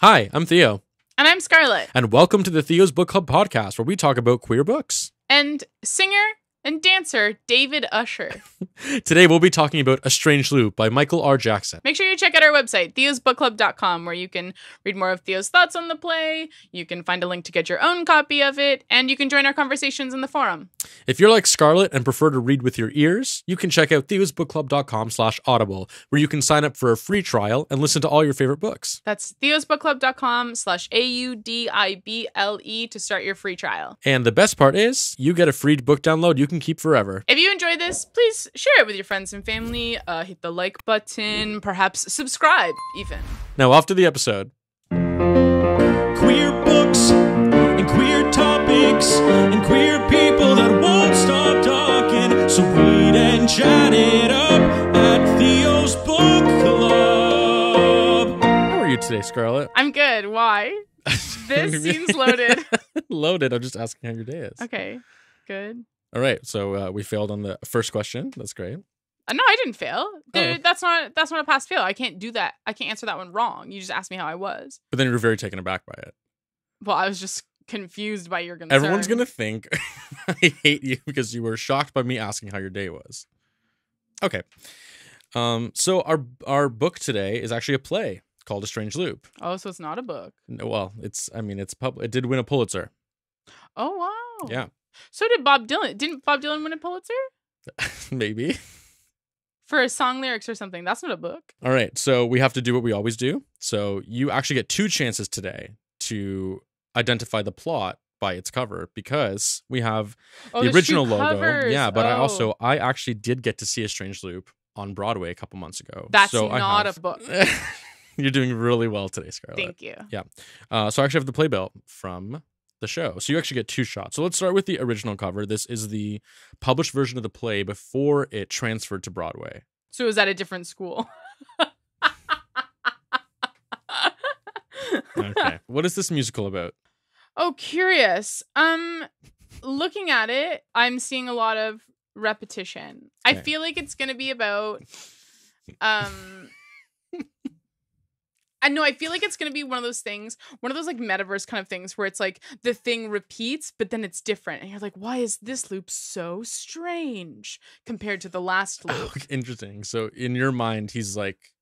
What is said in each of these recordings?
Hi, I'm Theo. And I'm Scarlett. And welcome to the Theo's Book Club podcast, where we talk about queer books. And singer and dancer David Usher. Today we'll be talking about A Strange Loop by Michael R. Jackson. Make sure you check out our website, theosbookclub.com, where you can read more of Theo's thoughts on the play, you can find a link to get your own copy of it, and you can join our conversations in the forum. If you're like Scarlett and prefer to read with your ears, you can check out theosbookclub.com/audible, where you can sign up for a free trial and listen to all your favorite books. That's theosbookclub.com/AUDIBLE to start your free trial. And the best part is, you get a free book download you can keep forever. If you enjoyed this, please share it with your friends and family, hit the like button, perhaps subscribe even. Now off to the episode. Queer books and queer topics and queer people that won't stop talking. So read and chat it up at Theo's Book Club. How are you today, Scarlett? I'm good. Why? This seems loaded. Loaded. I'm just asking how your day is. Okay, good. All right. So we failed on the first question. That's great. No, I didn't fail. Dude, Oh. that's not a pass fail. I can't do that. I can't answer that one wrong. You just asked me how I was. But then you were very taken aback by it. Well, I was just confused by your concern. Everyone's going to think I hate you because you were shocked by me asking how your day was. Okay. So our book today is actually a play called A Strange Loop. Oh, so it's not a book. No, well, it's public. It did win a Pulitzer. Oh, wow. Yeah. So did Bob Dylan. Didn't Bob Dylan win a Pulitzer? Maybe. For song lyrics or something. That's not a book. All right. So we have to do what we always do. So you actually get 2 chances today to identify the plot by its cover, because we have the original shoe logo. covers. Yeah, but Oh. I actually did get to see A Strange Loop on Broadway a couple months ago. That's so not a book. You're doing really well today, Scarlett. Thank you. Yeah. So I actually have the playbill from the show. So you actually get 2 shots. So let's start with the original cover. This is the published version of the play before it transferred to Broadway. So it was at a different school. Okay. What is this musical about? Oh, curious. Looking at it, I'm seeing a lot of repetition. I Okay. feel like it's gonna be about I feel like it's gonna be one of those things, one of those like metaverse kind of things where it's like the thing repeats, but then it's different. And you're like, why is this loop so strange compared to the last loop? Oh, interesting. So in your mind, he's like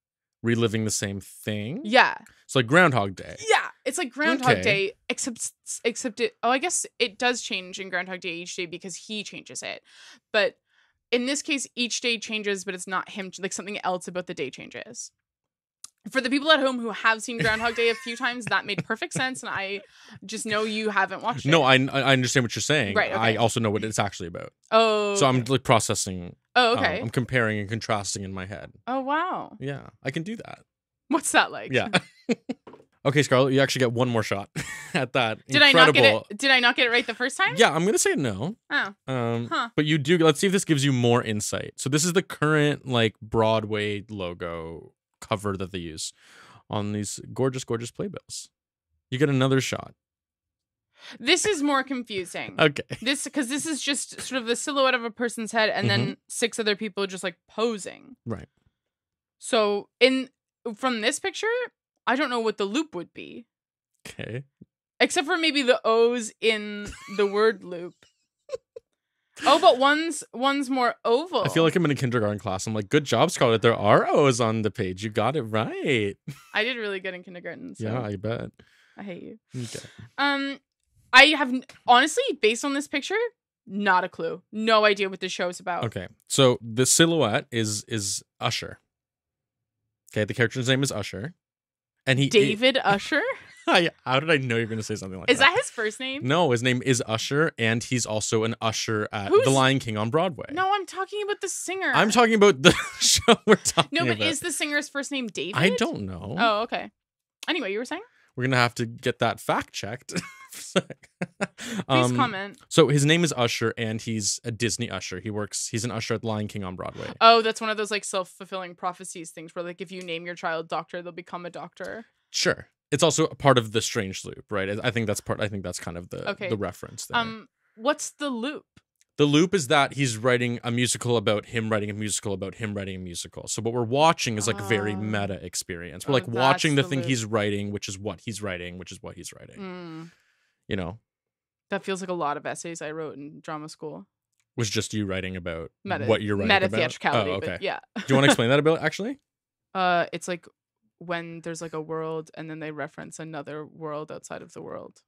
reliving the same thing? Yeah. It's like Groundhog Day. Yeah. It's like Groundhog Okay. Day, except it, oh, I guess it does change in Groundhog Day each day because he changes it. But in this case, each day changes, but it's not him, like something else about the day changes. For the people at home who have seen Groundhog Day a few times, that made perfect sense, and I just know you haven't watched it. No, I understand what you're saying. Right, okay. I also know what it's actually about. Oh. So I'm like processing. Oh, okay. I'm comparing and contrasting in my head. Oh, wow. Yeah, I can do that. What's that like? Yeah. Okay, Scarlett, you actually get one more shot at that. Did I not get it? Did I not get it right the first time? Yeah, I'm gonna say no. Oh. Huh. But you do. Let's see if this gives you more insight. So this is the current like Broadway logo cover that they use on these gorgeous, gorgeous playbills. You get another shot. This is more confusing. Okay. Because this is just sort of the silhouette of a person's head and then 6 other people just like posing. Right. So from this picture, I don't know what the loop would be. Okay. Except for maybe the O's in the word loop. Oh, but one's more oval. I feel like I'm in a kindergarten class. I'm like, good job, Scarlett. There are O's on the page. You got it right. I did really good in kindergarten. So Yeah, I bet. I hate you. Okay. I have honestly, based on this picture, not a clue. No idea what this show is about. Okay. So the silhouette is Usher. Okay, the character's name is Usher. And David Usher? How did I know you were going to say something like that? Is that his first name? No, his name is Usher, and he's also an usher at The Lion King on Broadway. No, I'm talking about the singer. I'm talking about the show we're talking about. No, but is the singer's first name David? I don't know. Oh, okay. Anyway, you were saying? We're going to have to get that fact checked. Please comment. So his name is Usher, and he's a Disney usher. He's an usher at The Lion King on Broadway. Oh, that's one of those like self-fulfilling prophecies things where like if you name your child doctor, they'll become a doctor. Sure. It's also a part of the Strange Loop, right? I think that's kind of the reference there. What's the loop? The loop is that he's writing a musical about him writing a musical about him writing a musical. So what we're watching is like a very meta experience. We're like watching the thing he's writing, which is what he's writing, which is what he's writing. You know? That feels like a lot of essays I wrote in drama school. Was just you writing about what you're writing about? Meta-theatricality, okay. But yeah. Do you want to explain that a bit, actually? It's like when there's like a world and then they reference another world outside of the world.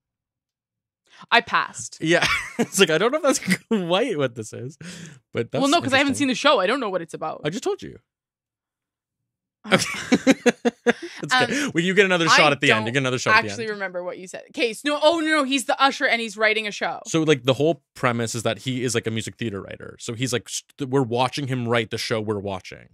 I passed. Yeah. It's like, I don't know if that's quite what this is. But that's no, because I haven't seen the show. I don't know what it's about. I just told you. Okay. Okay. Well, you get another shot at the end. You get another shot at the end. I actually remember what you said. Okay, so no, he's the usher and he's writing a show. So like the whole premise is that he is like a music theater writer. So he's like, we're watching him write the show we're watching.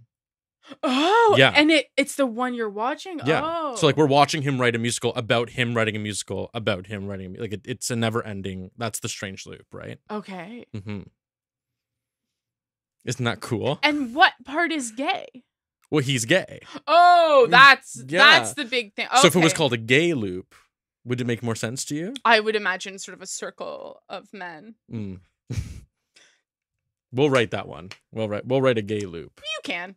Oh, yeah. And it's the one you're watching? Yeah. Oh. So like we're watching him write a musical about him writing a musical about him writing, like it's a never ending. That's the strange loop, right? Okay. Mm-hmm. Isn't that cool? And what part is gay? Well, he's gay. Oh, that's the big thing. Okay. So if it was called a gay loop, would it make more sense to you? I would imagine sort of a circle of men. We'll write that one. We'll write a gay loop. You can.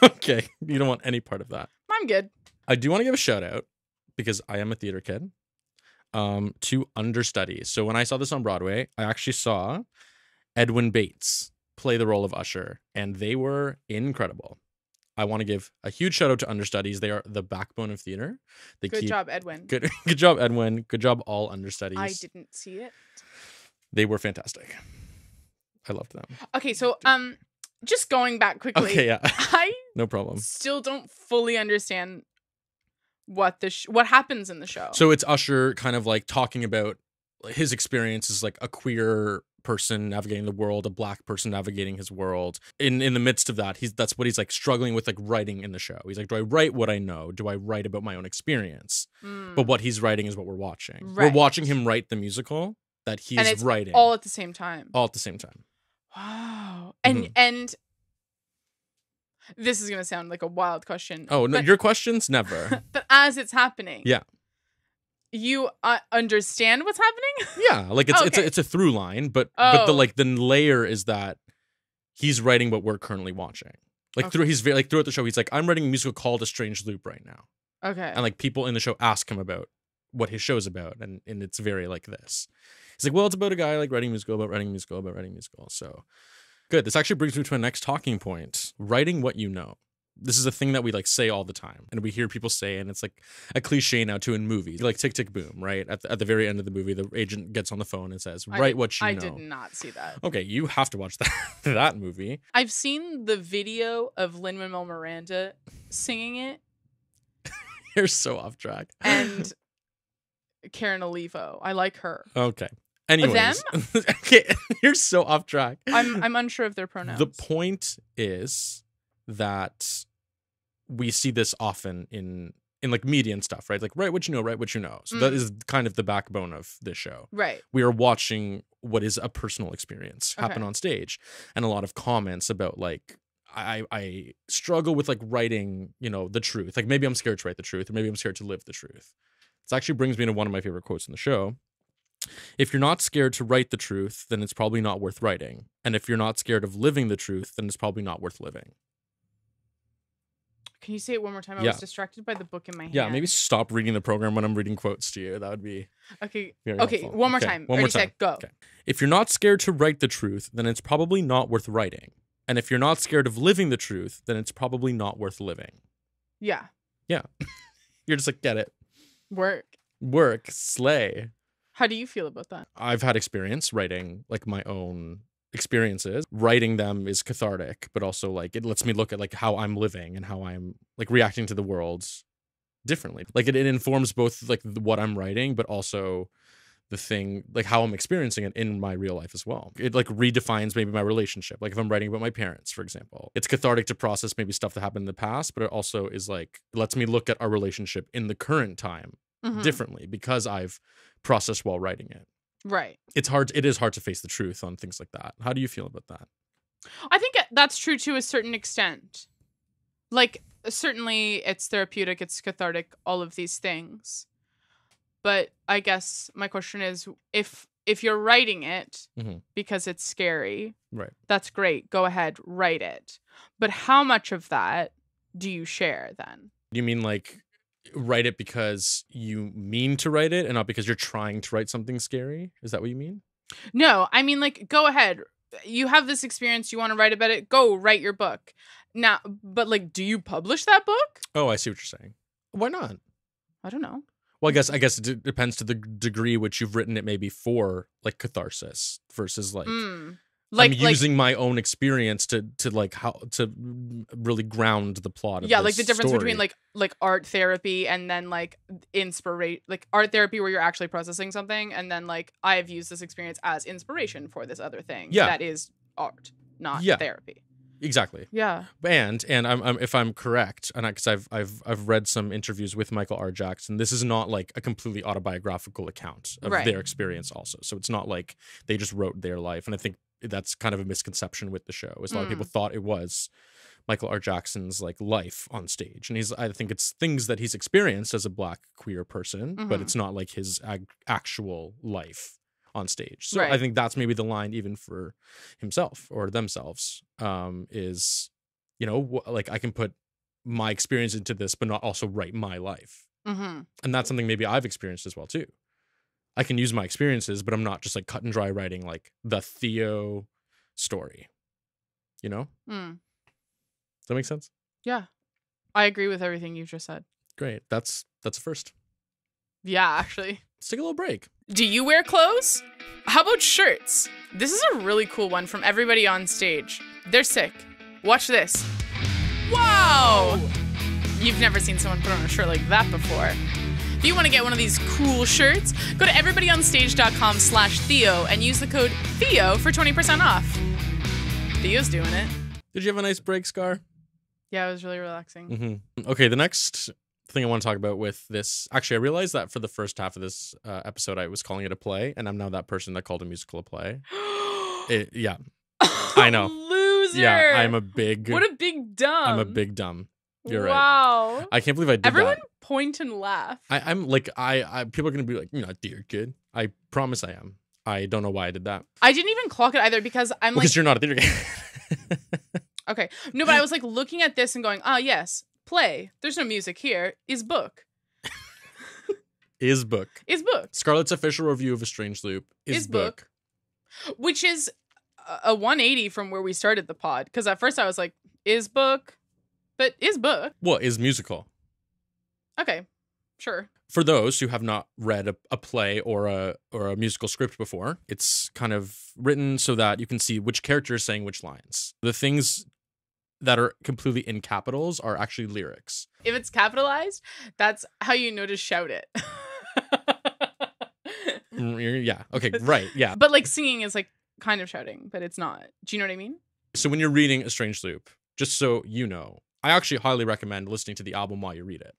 Okay. You don't want any part of that. I'm good. I do want to give a shout out, because I am a theater kid, to understudies. So when I saw this on Broadway, I actually saw Edwin Bates play the role of Usher, and they were incredible. I want to give a huge shout out to understudies. They are the backbone of theater. Good job, Edwin. Good job, Edwin. Good job, all understudies. I didn't see it. They were fantastic. I loved them. Okay, so just going back quickly. Okay, yeah. I no problem. Still don't fully understand what what happens in the show. So it's Usher kind of like talking about his experience as like a queer person navigating the world, a black person navigating his world. In the midst of that, that's what he's like struggling with, like writing in the show. He's like, do I write what I know? Do I write about my own experience? But what he's writing is what we're watching. Right. We're watching him write the musical that he's writing. All at the same time. All at the same time. Wow. And this is going to sound like a wild question. Oh, no, your questions? Never. But as it's happening. Yeah. You understand what's happening? Yeah, like it's a through line, but the layer is that he's writing what we're currently watching. Like throughout the show, he's like, I'm writing a musical called A Strange Loop right now. Okay. And like people in the show ask him about what his show's about, and it's very like this. He's like, well, it's about a guy like writing a musical about writing a musical about writing a musical. So good. This actually brings me to a next talking point: writing what you know. This is a thing that we like say all the time, and we hear people say, and it's like a cliche now too in movies, like Tick Tick Boom, right? At the very end of the movie, the agent gets on the phone and says, "Write what you know." I did not see that. Okay, you have to watch that movie. I've seen the video of Lin-Manuel Miranda singing it. You're so off track. And Karen Olivo, I like her. Okay. Anyways, them? Okay, you're so off track. I'm unsure of their pronouns. The point is that we see this often in like media and stuff, right? Like, write what you know, write what you know. So that is kind of the backbone of this show. Right. We are watching what is a personal experience happen on stage, and a lot of comments about like, I struggle with like writing, the truth. Like maybe I'm scared to write the truth, or maybe I'm scared to live the truth. This actually brings me to one of my favorite quotes in the show. If you're not scared to write the truth, then it's probably not worth writing. And if you're not scared of living the truth, then it's probably not worth living. Can you say it one more time? I was distracted by the book in my hand. Yeah, maybe stop reading the program when I'm reading quotes to you. That would be okay. Helpful. One more time. One more time. Set, go. Okay. If you're not scared to write the truth, then it's probably not worth writing. And if you're not scared of living the truth, then it's probably not worth living. Yeah. Yeah. You're just like, get it. Work. Slay. How do you feel about that? I've had experience writing like my own experiences. Writing them is cathartic, but also like it lets me look at like how I'm living and how I'm like reacting to the world differently. Like it informs both like what I'm writing, but also the thing, like how I'm experiencing it in my real life as well. It like redefines maybe my relationship. Like if I'm writing about my parents, for example, it's cathartic to process maybe stuff that happened in the past, but it also is like, it lets me look at our relationship in the current time differently because I've processed while writing it. Right. It is hard to face the truth on things like that. How do you feel about that? I think that's true to a certain extent. Like certainly it's therapeutic, it's cathartic, all of these things. But I guess my question is, if if you're writing it Mhm. because it's scary, Right. that's great. Go ahead, write it. But how much of that do you share then? You mean like write it because you mean to write it and not because you're trying to write something scary? Is that what you mean? No, I mean, like, go ahead. You have this experience. You want to write about it. Go write your book. Now, but like, do you publish that book? Oh, I see what you're saying. Why not? I don't know. Well, I guess it depends to the degree which you've written it maybe for like catharsis versus like I'm using my own experience to like how to really ground the plot of yeah, this like the difference story. between like art therapy and then like inspiration, like art therapy where you're actually processing something, and then like I've used this experience as inspiration for this other thing. Yeah. That is art, not therapy. Exactly. Yeah. And I'm if I'm correct, and because I've read some interviews with Michael R. Jackson, this is not like a completely autobiographical account of Right. their experience also. So it's not like they just wrote their life. And I think that's kind of a misconception with the show. Is a lot of people thought it was Michael R. Jackson's like life on stage, and I think it's things that he's experienced as a Black queer person, but it's not like his actual life on stage. So Right. I think that's maybe the line even for himself or themselves, is, you know, like I can put my experience into this, but not also write my life. Mm-hmm. And that's something maybe I've experienced as well too. I can use my experiences, but I'm not just like cut and dry writing like the Theo story, you know? Mm. Does that make sense? Yeah. I agree with everything you've just said. Great. That's a first. Yeah, actually. Let's take a little break. Do you wear clothes? How about shirts? This is a really cool one from everybody on stage. They're sick. Watch this. Wow! You've never seen someone put on a shirt like that before. If you want to get one of these cool shirts, go to everybodyonstage.com/Theo and use the code Theo for 20% off. Theo's doing it. Did you have a nice break, Scar? Yeah, it was really relaxing. Okay, the next thing I want to talk about with this, actually, I realized that for the first half of this episode, I was calling it a play, and I'm now that person that called a musical a play. Yeah, I know. Loser. Yeah, I'm a big. What a big dumb. I'm a big dumb. You're right. Wow. I can't believe I did Everyone that. point and laugh. I'm like, I people are gonna be like, you're not theater kid. I promise I am. I don't know why I did that. I didn't even clock it either because I'm Because like, you're not a theater kid. okay. No, but I was like looking at this and going, yes, play. There's no music here. Is book. Is book. Is book. Scarlett's official review of A Strange Loop is book. Which is a 180 from where we started the pod. Because at first I was like, is book? But is book. Well, is musical. Okay, sure. For those who have not read a play or a musical script before, it's kind of written so that you can see which character is saying which lines. The things that are completely in capitals are actually lyrics. If it's capitalized, that's how you know to shout it. Yeah. Okay. Right. Yeah. But like singing is like kind of shouting, but it's not. Do you know what I mean? So when you're reading A Strange Loop, just so you know, I actually highly recommend listening to the album while you read it.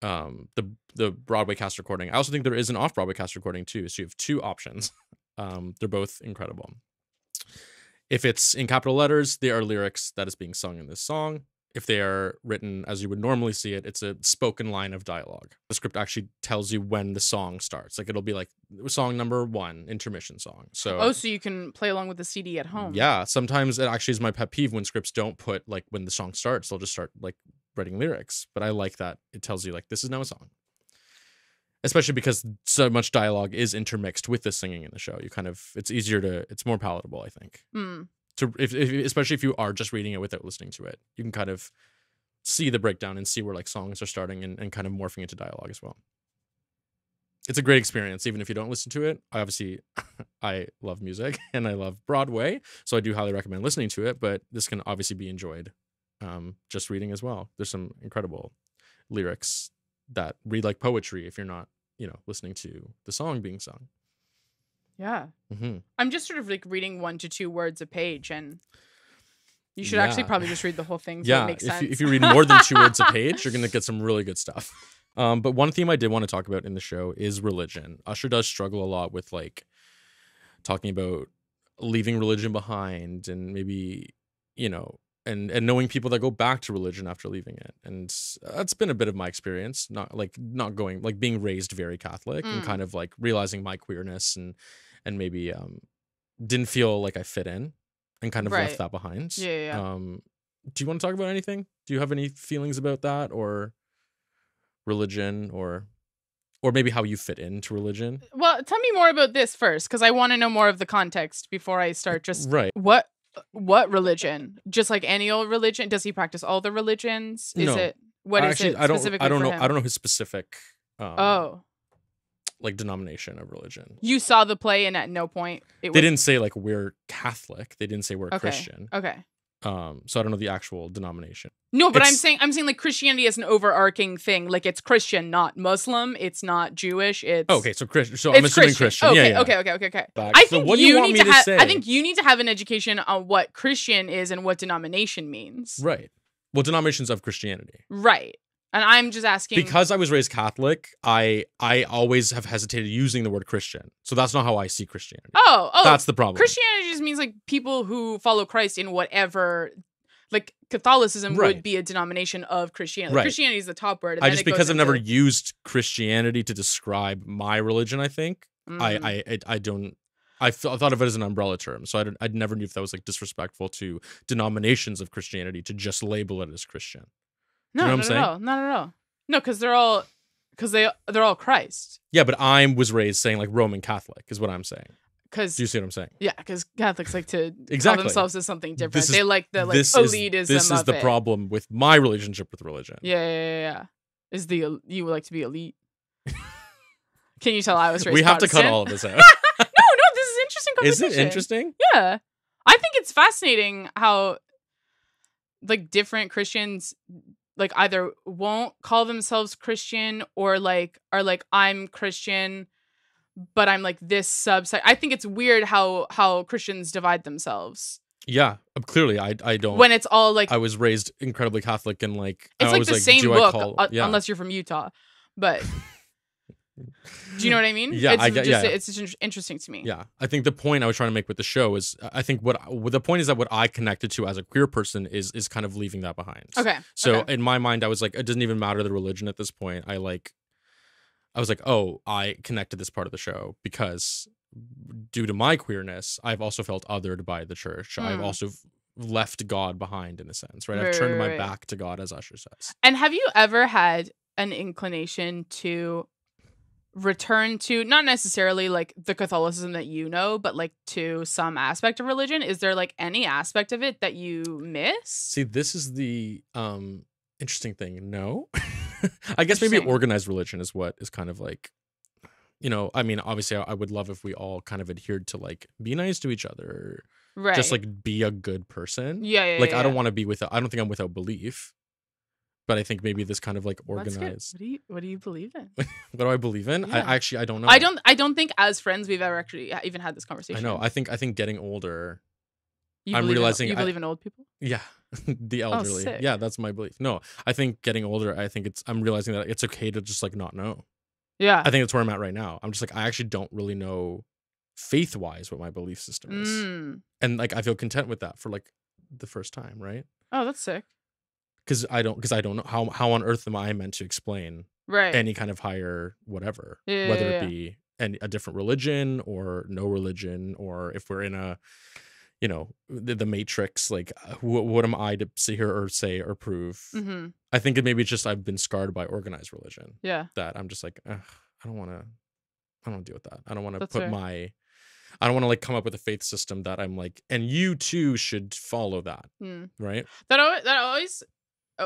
The Broadway cast recording. I also think there is an off-Broadway cast recording too, so you have two options. They're both incredible. If it's in capital letters, there are lyrics that is being sung in this song. If they are written as you would normally see it, it's a spoken line of dialogue. The script actually tells you when the song starts. Like it'll be like song number 1, intermission song. So so you can play along with the CD at home. yeah, sometimes it actually is my pet peeve when scripts don't put like when the song starts, they'll just start like writing lyrics. But I like that it tells you like this is now a song. Especially because so much dialogue is intermixed with the singing in the show. It's more palatable, I think. To especially if you are just reading it without listening to it, you can kind of see the breakdown and see where like songs are starting and kind of morphing into dialogue as well. It's a great experience, even if you don't listen to it. I love music and I love Broadway, so I do highly recommend listening to it. But this can obviously be enjoyed just reading as well. There's some incredible lyrics that read like poetry if you're not, listening to the song being sung. Yeah. Mm-hmm. I'm just sort of like reading 1 to 2 words a page, and you should actually probably just read the whole thing so it makes sense. If you read more than 2 words a page, you're going to get some really good stuff. But one theme I did want to talk about in the show is religion. Usher does struggle a lot with like talking about leaving religion behind and maybe, and knowing people that go back to religion after leaving it. And that's been a bit of my experience, not being raised very Catholic and kind of like realizing my queerness and and maybe didn't feel like I fit in, and kind of Right. left that behind. Yeah. Do you want to talk about anything? Do you have any feelings about that, or religion, or maybe how you fit into religion? Well, tell me more about this first, because I want to know more of the context before I start. Just Right. what religion? Just like any old religion? Does he practice all the religions? Is No. it what is Actually, it I don't specifically know. for him? I don't know his specific Oh, like denomination of religion. you saw the play, and at no point it They was didn't say like we're Catholic. They didn't say we're okay. Christian. Okay. So I don't know the actual denomination. No, but It's- I'm saying like Christianity is an overarching thing. Like it's Christian, not Muslim. It's not Jewish. It's Okay, so Christian. So it's I'm assuming Christian. Okay, yeah. okay. Back. I So think what do you want need me to to say? I think you need to have an education on what Christian is and what denomination means. Right. Well, denominations of Christianity. Right. And I'm just asking Because I was raised Catholic, I always have hesitated using the word Christian. So that's not how I see Christianity. Oh, That's the problem. Christianity just means like people who follow Christ in whatever, like Catholicism Right. would be a denomination of Christianity. Right. Christianity is the top word. And I then just it goes because I've never into- used Christianity to describe my religion, I think Mm. I don't. I thought of it as an umbrella term, so I never knew if that was like disrespectful to denominations of Christianity to just label it as Christian. No, you know what I'm not saying? at all. Not at all. No, because they're all Christ. Yeah, but I was raised saying like Roman Catholic is what I'm saying. Because Do you see what I'm saying? yeah, because Catholics like to call Exactly. themselves as something different. This is- They like the like This elitism is of the it. problem with my relationship with religion. Yeah. Is you would like to be elite? Can you tell I was raised We have to cut Protestant? all of this out. No, this is interesting Is conversation. it interesting? Yeah. I think it's fascinating how like different Christians like either won't call themselves Christian or like are like I'm Christian but I'm like this subset. I think it's weird how Christians divide themselves. Yeah, clearly I don't. When it's all like I was raised incredibly Catholic and like it's I like was the same do book I call, yeah. unless you're from Utah. But do you know what I mean? Yeah, it's I get- just, yeah. It's just interesting to me. Yeah, I think the point I was trying to make with the show is I think what the point is that what I connected to as a queer person is kind of leaving that behind. Okay. So okay. in my mind, I was like, it doesn't even matter the religion at this point. I was like, oh, I connect to this part of the show because due to my queerness, I've also felt othered by the church. I've also left God behind in a sense, right? I've turned my back to God, as Usher says. And have you ever had an inclination to return to not necessarily like the Catholicism that you know, but like to some aspect of religion? Is there like any aspect of it that you miss? See, this is the interesting thing. No. I guess maybe Interesting. organized religion is what is kind of like, you know, I mean, obviously I would love if we all kind of adhered to like be nice to each other, Right. just like be a good person. yeah. Like I don't want to be without, I don't think I'm without belief, but I think maybe this kind of like That's good. organized. What do you believe in? What do I believe in? Yeah. I don't know. I don't think as friends we've ever actually even had this I conversation. know. I think getting older. You I'm believe realizing you I- believe in old people. Yeah. The elderly. sick. Yeah, that's my belief. No, I think getting older, I'm realizing that it's okay to just like not know. Yeah. I think that's where I'm at right now. I'm just like, I actually don't really know faith wise what my belief system is. And like, I feel content with that for like the first time. Right. Oh, that's sick. Cause I don't know how on earth am I meant to explain Right. any kind of higher, whatever, Yeah, whether yeah, it be a different religion or no religion, or if we're in a, you know, the matrix, like what am I to sit here or say or prove? Mm-hmm. I think maybe it's just I've been scarred by organized religion. Yeah. That I'm just like, I don't want to deal with that. I don't want to That's put fair. I don't want to like come up with a faith system that I'm like, and you too should follow that. Right. That always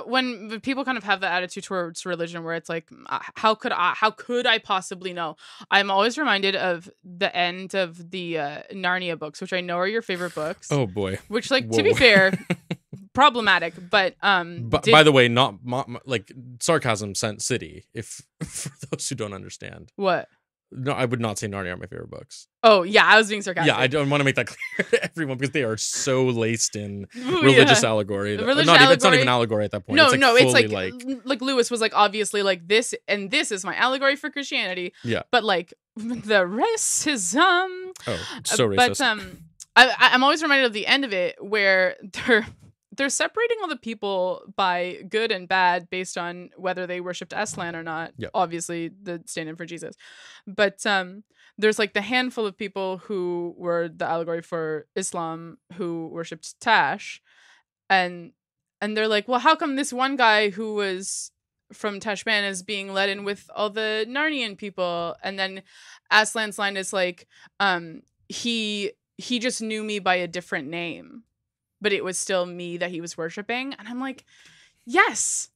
when people kind of have that attitude towards religion where it's like how could I possibly know? I'm always reminded of the end of the Narnia books, which I know are your favorite books. Oh boy. Which, like, to be Whoa. fair, problematic, but by the way, not like sarcasm sent city, if for those who don't understand. what? No, I would not say Narnia are my favorite books. Oh yeah, I was being sarcastic. Yeah, I don't want to make that clear to everyone because they are so laced in Yeah. religious allegory. Religious It's not allegory. even allegory at that point. No, it's like no, fully it's like Lewis was like obviously like this, and this is my allegory for Christianity. Yeah. But like the racism. oh, so But racist. I'm always reminded of the end of it where they're separating all the people by good and bad based on whether they worshipped Aslan or not. Yep. Obviously, the stand-in for Jesus. But there's like the handful of people who were the allegory for Islam who worshipped Tash. And they're like, well, how come this one guy who was from Tashban is being let in with all the Narnian people? And then Aslan's line is like, he just knew me by a different name, but it was still me that he was worshiping. And I'm like, yes.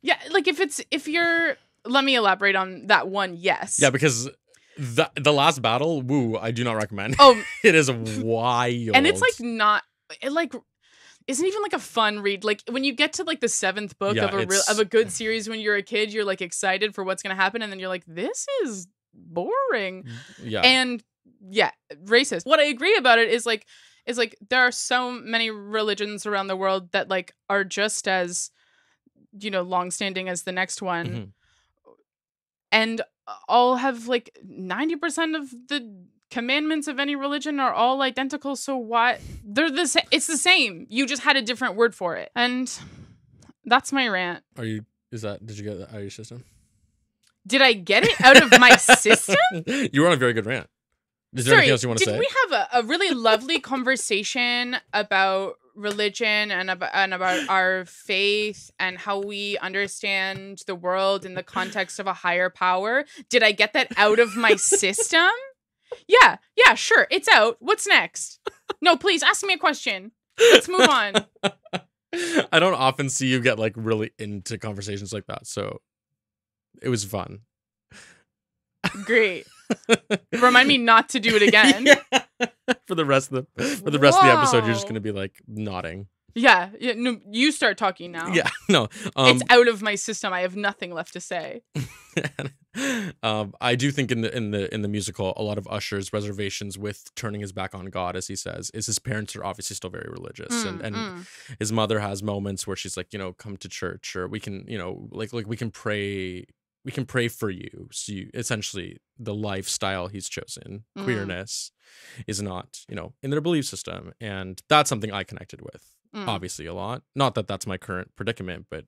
Yeah, like if you're, let me elaborate on that one, yes. Yeah, because the last battle, woo, I do not recommend. Oh, it is wild. and it's like not, it like isn't even like a fun read. Like when you get to like the 7th book of a good series when you're a kid, you're like excited for what's going to happen. And then you're like, this is boring. Yeah. And yeah, racist. What I agree about it is like there are so many religions around the world that like are just as, you know, long-standing as the next one. Mm-hmm. And all have like 90% of the commandments of any religion are all identical. So why they're it's the same. You just had a different word for it. And that's my rant. Did you get that out of your system? Did I get it out of my system? You were on a very good rant. Is there anything else you want to say? Did we have a really lovely conversation about religion and about our faith and how we understand the world in the context of a higher power? Did I get that out of my system? Yeah, sure. It's out. What's next? No, please ask me a question. Let's move on. I don't often see you get like really into conversations like that, so it was fun. Great. Remind me not to do it again. Yeah. For the rest of the episode, you're just gonna be like nodding. Yeah. No, you start talking now. Yeah. No. It's out of my system. I have nothing left to say. I do think in the musical, a lot of Usher's reservations with turning his back on God, as he says, is his parents are obviously still very religious, and his mother has moments where she's like, you know, come to church, or we can, you know, like we can pray. We can pray for you. So essentially, the lifestyle he's chosen, queerness, is not, you know, in their belief system. And that's something I connected with, obviously, a lot. Not that that's my current predicament, but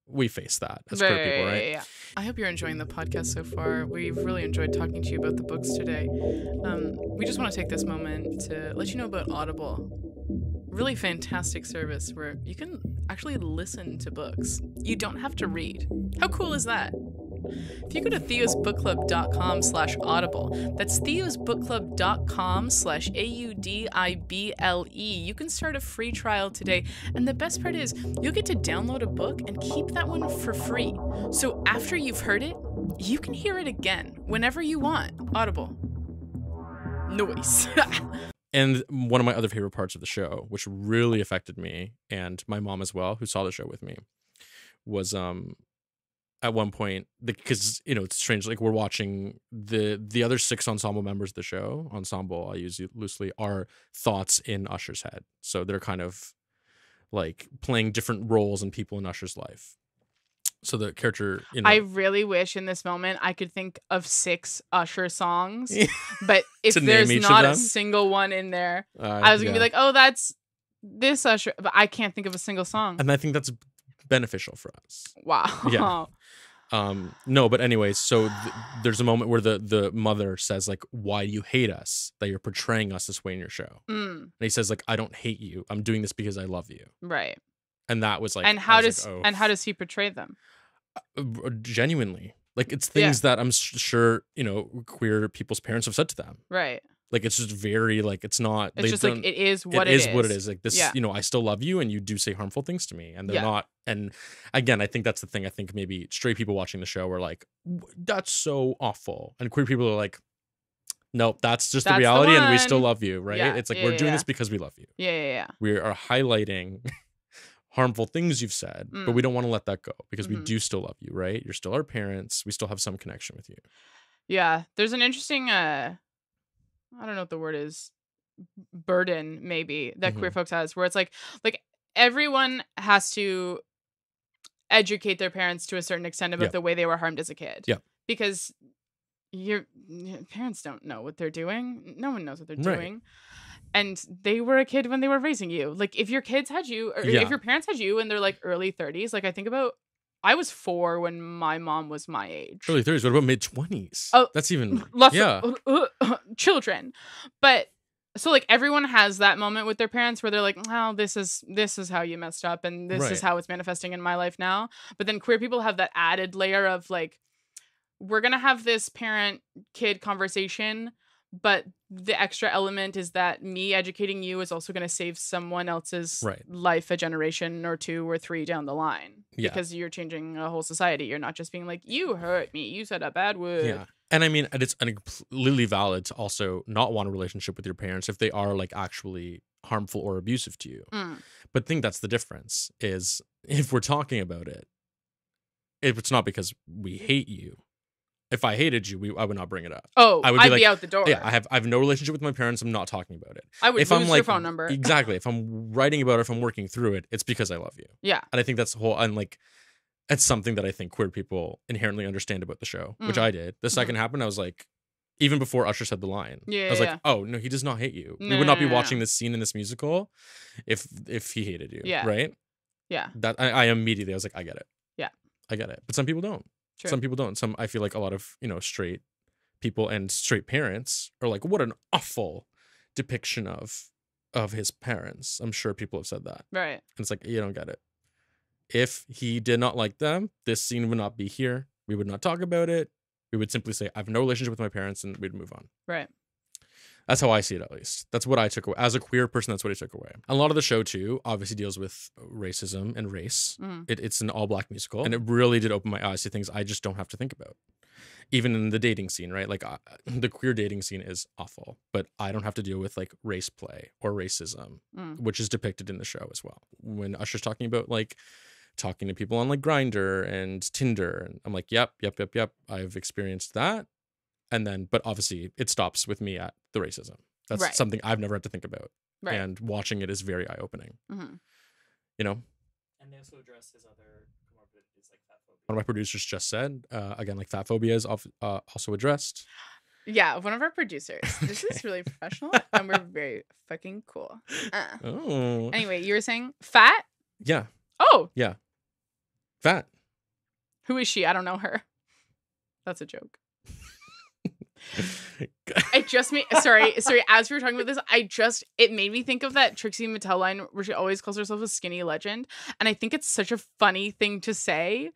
we face that as queer people, right? Yeah. I hope you're enjoying the podcast so far. We've really enjoyed talking to you about the books today. We just want to take this moment to let you know about Audible. Really fantastic service where you can actually listen to books. You don't have to read. How cool is that? If you go to theosbookclub.com/audible, that's theosbookclub.com/audible, you can start a free trial today. And the best part is you'll get to download a book and keep that one for free. So after you've heard it, you can hear it again whenever you want. Audible. Noise. And one of my other favorite parts of the show, which really affected me and my mom as well, who saw the show with me, was at one point, because, you know, it's strange, like we're watching the other 6 ensemble members of the show. Ensemble, I use it loosely, are thoughts in Usher's head. So they're kind of like playing different roles and people in Usher's life. So the character, you know, I really wish in this moment I could think of 6 Usher songs, but if there's not a single one in there, I was gonna be like, oh, that's this Usher, but I can't think of a single song. And I think that's beneficial for us. Wow. Yeah. No, but anyways, so there's a moment where the mother says, like, why do you hate us, that you're portraying us this way in your show? And he says, like, I don't hate you. I'm doing this because I love you. Right. And that was like, and how does he portray them? Genuinely, like, it's things that I'm sure, you know, queer people's parents have said to them. Right. Like, it's just very, like, it's not. It's just like, it is what it is. What it is. Like, this, you know, I still love you and you do say harmful things to me. And they're not. And again, I think that's the thing. I think maybe straight people watching the show are like, that's so awful. And queer people are like, nope, that's just the reality and we still love you, right? It's like, we're doing this because we love you. Yeah. We are highlighting harmful things you've said, but we don't want to let that go because we do still love you, right? You're still our parents. We still have some connection with you. Yeah. There's an interesting, I don't know what the word is, burden maybe that queer folks has, where it's like everyone has to educate their parents to a certain extent about the way they were harmed as a kid. Yeah. Because your parents don't know what they're doing. No one knows what they're doing. And they were a kid when they were raising you. Like, if your kids had you, or Yeah. if your parents had you in their, like, early 30s, like, I think about, I was 4 when my mom was my age. Early 30s. What about mid 20s? Oh, That's even Lots yeah. of children. But, so, like, everyone has that moment with their parents where they're like, oh, this is how you messed up, and this Right. is how it's manifesting in my life now. But then queer people have that added layer of, like, we're going to have this parent-kid conversation, but the extra element is that me educating you is also going to save someone else's Right. life a generation or 2 or 3 down the line. Yeah. Because you're changing a whole society. You're not just being like, you hurt me. You said a bad word. Yeah. And I mean, it's completely valid to also not want a relationship with your parents if they are like actually harmful or abusive to you. But I think that's the difference is if we're talking about it, if it's not because we hate you. If I hated you, I would not bring it up. Oh, I would I'd be be out the door. Yeah, I have no relationship with my parents. I'm not talking about it. I would if lose I'm your like phone number. Exactly. If I'm writing about it, if I'm working through it, it's because I love you. Yeah. And I think that's the whole, and like, it's something that I think queer people inherently understand about the show, which I did. The second happened, I was like, even before Usher said the line, I was like, oh no, he does not hate you. We would not be watching this scene in this musical if he hated you. Yeah. Right? Yeah. That I immediately, I was like, I get it. Yeah. I get it. But some people don't. True. Some people don't. I feel like a lot of, straight people and straight parents are like, what an awful depiction of his parents. I'm sure people have said that. Right. And it's like, you don't get it. If he did not like them, this scene would not be here. We would not talk about it. We would simply say, I have no relationship with my parents, and we'd move on. Right. That's how I see it, at least. That's what I took away. As a queer person, that's what I took away. A lot of the show, too, obviously deals with racism and race. It's an all-black musical, and it really did open my eyes to things I just don't have to think about. Even in the dating scene, right? Like, the queer dating scene is awful, but I don't have to deal with, like, race play or racism, which is depicted in the show as well. When Usher's talking about, like, talking to people on, like, Grindr and Tinder, and I'm like, yep, I've experienced that. And then, but obviously it stops with me at the racism. That's Right. something I've never had to think about. Right. And watching it is very eye-opening. You know? And they also address his other comorbidities like fat phobia. One of my producers just said, again, like fat phobia is also addressed. Yeah, one of our producers. This is really professional, and we're very fucking cool. Oh. Anyway, you were saying fat? Yeah. Oh, Yeah. Fat. who is she? I don't know her. That's a joke. It just made sorry. As we were talking about this, it made me think of that Trixie Mattel line where she always calls herself a skinny legend, and I think it's such a funny thing to say,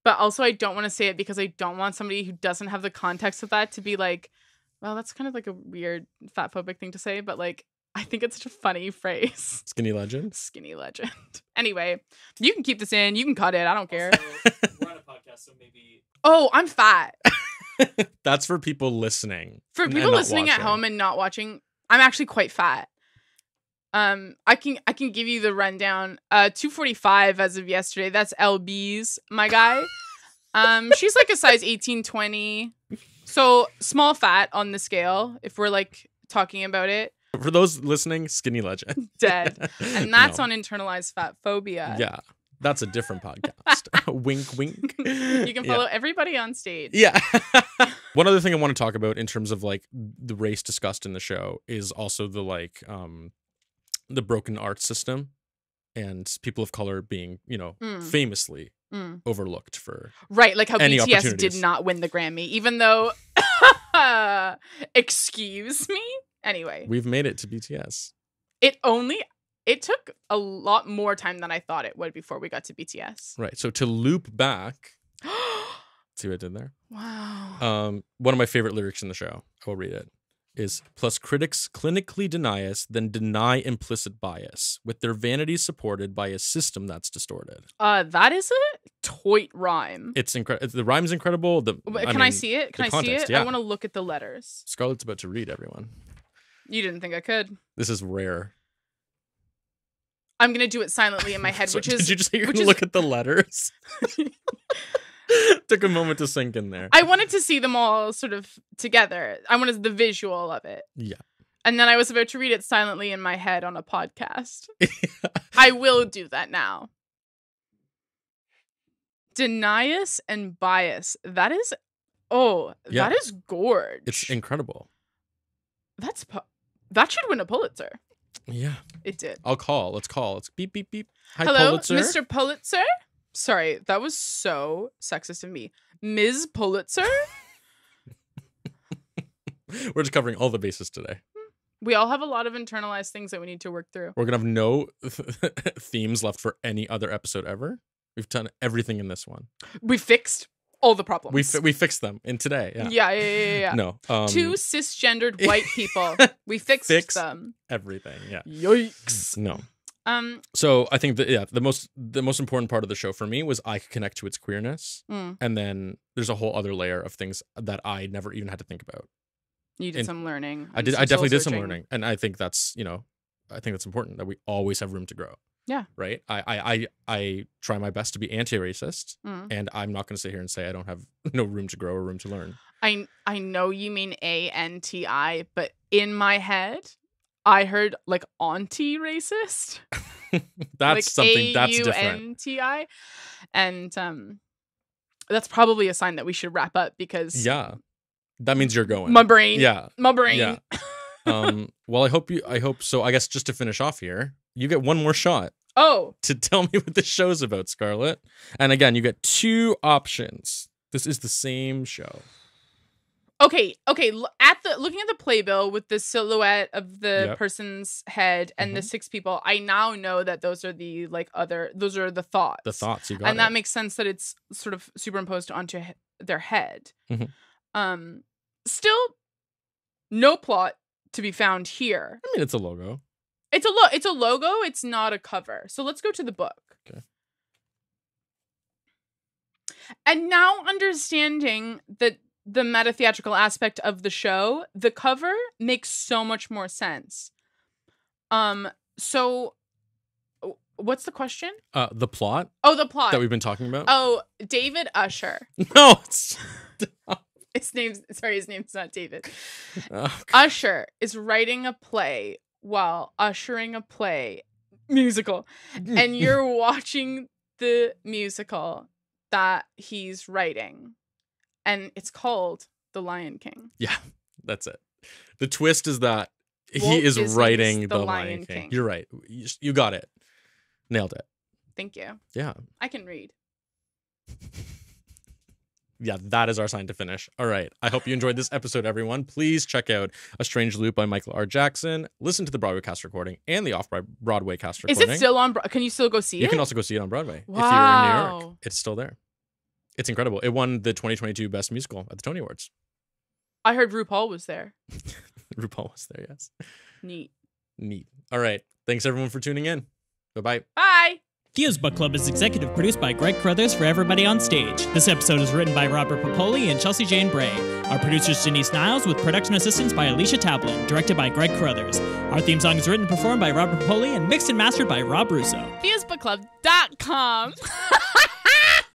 but also I don't want to say it because I don't want somebody who doesn't have the context of that to be like, well, that's kind of like a weird fat phobic thing to say, but like I think it's such a funny phrase. Skinny legend. Skinny legend. Anyway, you can keep this in. You can cut it. I don't care. Also, we're on a podcast, so maybe. Oh, I'm fat. That's for people listening. For and people not listening at watching. home and not watching, I'm actually quite fat. I can give you the rundown. 245 as of yesterday. That's LB's, my guy. She's like a size 18, 20. So small fat on the scale, if we're like talking about it. For those listening, skinny legend. Dead. And that's No. on internalized fat phobia. Yeah. That's a different podcast. Wink, wink. You can follow everybody on stage. Yeah. One other thing I want to talk about in terms of like the race discussed in the show is also the like the broken arts system and people of color being, famously overlooked for Right, like how any BTS did opportunities. not win the Grammy, even though excuse me? Anyway. We've made it to BTS. It took a lot more time than I thought it would before we got to BTS. Right. So to loop back, see what I did there? Wow. One of my favorite lyrics in the show, I will read it, is plus critics clinically deny us, then deny implicit bias, with their vanity supported by a system that's distorted. That is a toit rhyme. It's incredible. The rhyme's incredible. Can I see it? Can I see it? Yeah. I want to look at the letters. Scarlett's about to read, everyone. You didn't think I could. This is rare. I'm going to do it silently in my head, So which is... Did you just say you're which going to is- look at the letters? Took a moment to sink in there. I wanted to see them all sort of together. I wanted the visual of it. Yeah. And then I was about to read it silently in my head on a podcast. I will do that now. Denius and bias. That is... Oh, Yeah. that is gorge. It's incredible. That should win a Pulitzer. Yeah. It did. I'll call. Let's call. Let's beep, beep, beep. Hi, Hello, Pulitzer. Mr. Pulitzer? Sorry, that was so sexist of me. Ms. Pulitzer? We're just covering all the bases today. We all have a lot of internalized things that we need to work through. We're going to have no themes left for any other episode ever. We've done everything in this one. We fixed all the problems. We fixed them in today. Yeah. Yeah. No. Two cisgendered white people. We fixed them. Everything. Yeah. Yikes. No. So I think that the most important part of the show for me was I could connect to its queerness, and then there's a whole other layer of things that I never even had to think about. You did some learning. I definitely did some learning, and I think that's important that we always have room to grow. Yeah. Right. I try my best to be anti-racist, and I'm not going to sit here and say I don't have no room to grow or room to learn. I know you mean ANTI, but in my head, I heard like auntie-racist. That's like something that's different. AUNTI, and that's probably a sign that we should wrap up because that means you're going. My brain. Yeah. My brain. Yeah. Well, I hope so. I guess just to finish off here, you get one more shot. Oh. To tell me what the show's about, Scarlett. And again, you get two options. This is the same show. Okay. Looking at the playbill with the silhouette of the person's head and the 6 people, I now know that those are the thoughts. The thoughts, you got and that makes sense that it's sort of superimposed onto their head. Still, no plot to be found here. I mean, it's a logo. It's a logo. It's not a cover. So let's go to the book. Okay. And now understanding that the meta-theatrical aspect of the show, the cover makes so much more sense. So what's the question? The plot? Oh, the plot that we've been talking about? Oh, David Usher. No, his name's not David. Usher is writing a play while ushering a play musical. And you're watching the musical that he's writing. And it's called The Lion King. Yeah, that's it. The twist is that he is writing The Lion King. You're right. You got it. Nailed it. Thank you. Yeah. I can read. Yeah, that is our sign to finish. All right. I hope you enjoyed this episode, everyone. Please check out A Strange Loop by Michael R. Jackson. Listen to the Broadway cast recording and the off-Broadway cast recording. Is it still on? Can you still go see it? You can also go see it on Broadway. Wow. If you're in New York, it's still there. It's incredible. It won the 2022 Best Musical at the Tony Awards. I heard RuPaul was there. RuPaul was there, yes. Neat. All right. Thanks, everyone, for tuning in. Bye-bye. Bye. THEO'S Book Club is executive produced by Greg Crothers for Everybody on Stage. This episode is written by Robert Popoli and Chelsea Jane Bray. Our producer's Denise Niles with production assistance by Alicia Tablin, directed by Greg Crothers. Our theme song is written and performed by Robert Popoli and mixed and mastered by Rob Russo. TheO'sBookClub.com